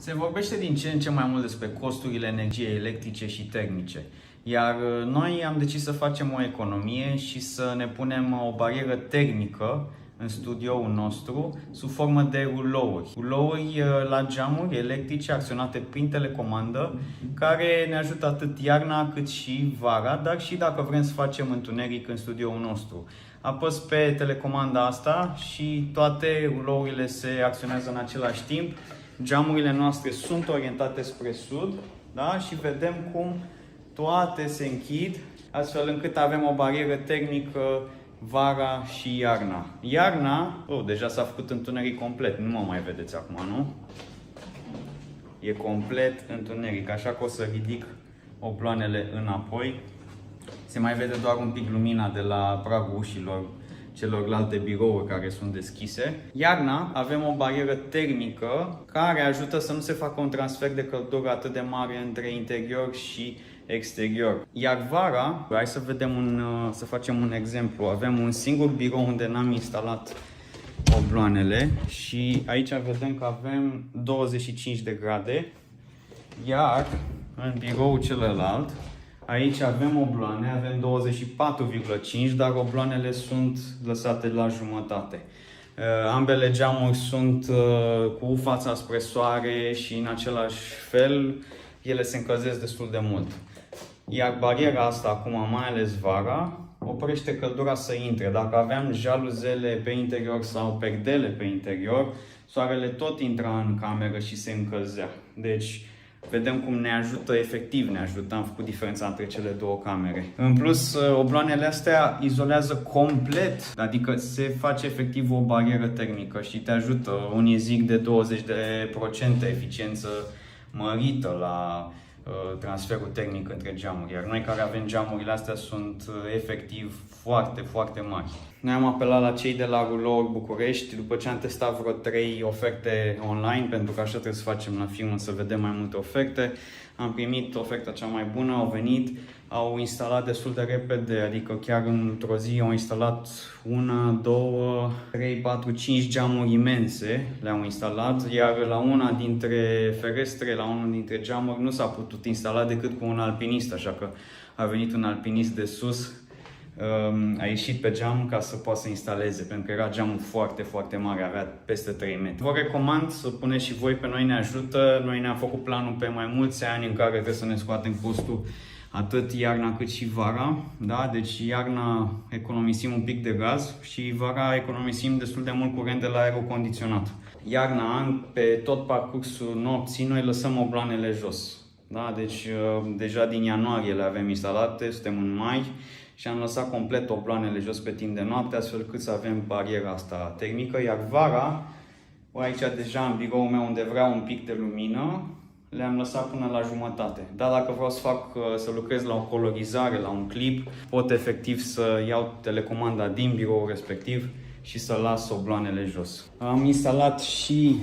Se vorbește din ce în ce mai mult despre costurile energiei electrice și termice, iar noi am decis să facem o economie și să ne punem o barieră termică în studioul nostru sub formă de rulouri. Rulouri la geamuri electrice acționate prin telecomandă, care ne ajută atât iarna cât și vara, dar și dacă vrem să facem întuneric în studioul nostru. Apăs pe telecomanda asta și toate rulourile se acționează în același timp. Geamurile noastre sunt orientate spre sud, da? Și vedem cum toate se închid, astfel încât avem o barieră termică vara și iarna. Iarna, deja s-a făcut întuneric complet, nu mă mai vedeți acum, nu? E complet întuneric, așa că o să ridic obloanele înapoi. Se mai vede doar un pic lumina de la pragul ușilor celorlalte birouri care sunt deschise. Iarna avem o barieră termică care ajută să nu se facă un transfer de căldură atât de mare între interior și exterior. Iar vara, hai să vedem să facem un exemplu. Avem un singur birou unde n-am instalat obloanele și aici vedem că avem 25 de grade, iar în biroul celălalt aici avem obloane, avem 24,5, dar obloanele sunt lăsate la jumătate. Ambele geamuri sunt cu fața spre soare și în același fel ele se încălzesc destul de mult. Iar bariera asta acum, mai ales vara, oprește căldura să intre. Dacă aveam jaluzele pe interior sau perdele pe interior, soarele tot intra în cameră și se încălzea. Deci vedem cum ne ajută, efectiv ne ajută, am făcut diferența între cele două camere. În plus, obloanele astea izolează complet, adică se face efectiv o barieră termică și te ajută. Unii zic de 20% eficiență mărită la transferul termic între geamuri, iar noi care avem geamurile astea sunt efectiv foarte, foarte mari. Noi am apelat la cei de la Rulouri București după ce am testat vreo 3 oferte online, pentru că așa trebuie să facem la film, să vedem mai multe oferte. Am primit oferta cea mai bună, au venit, au instalat destul de repede, adică chiar într-o zi au instalat 1, 2, 3, 4, 5 geamuri imense, le-au instalat, iar la una dintre ferestre, la unul dintre geamuri, nu s-a putut instala decât cu un alpinist, așa că a venit un alpinist de sus, a ieșit pe geam ca să poată să instaleze, pentru că era geamul foarte, foarte mare, avea peste 3 metri. Vă recomand să puneți și voi, pe noi ne ajută. Noi ne-am făcut planul pe mai mulți ani în care trebuie să ne scoatem costul atât iarna cât și vara. Da? Deci iarna economisim un pic de gaz și vara economisim destul de mult curent de la aerul condiționat. Iarna, pe tot parcursul nopții, noi lăsăm obloanele jos. Da? Deci deja din ianuarie le avem instalate, suntem în mai și am lăsat complet obloanele jos pe timp de noapte, astfel cât să avem bariera asta termică, iar vara, aici deja în biroul meu unde vreau un pic de lumină, le-am lăsat până la jumătate. Dar dacă vreau să lucrez la o colorizare, la un clip, pot efectiv să iau telecomanda din biroul respectiv și să las obloanele jos. Am instalat și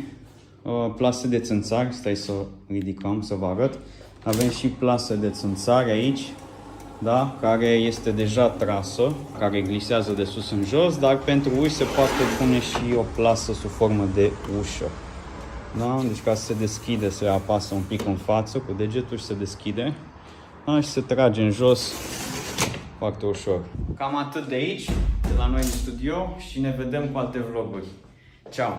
plase de țânțari, stai să ridicăm, să vă arăt. Avem și plasă de țânțari aici, da? Care este deja trasă, care glisează de sus în jos, dar pentru uși se poate pune și o plasă sub formă de ușă. Da? Deci ca să se deschide, se apasă un pic în față cu degetul și se deschide, da? Și se trage în jos foarte ușor. Cam atât de aici, de la noi în studio, și ne vedem cu alte vloguri. Ciao!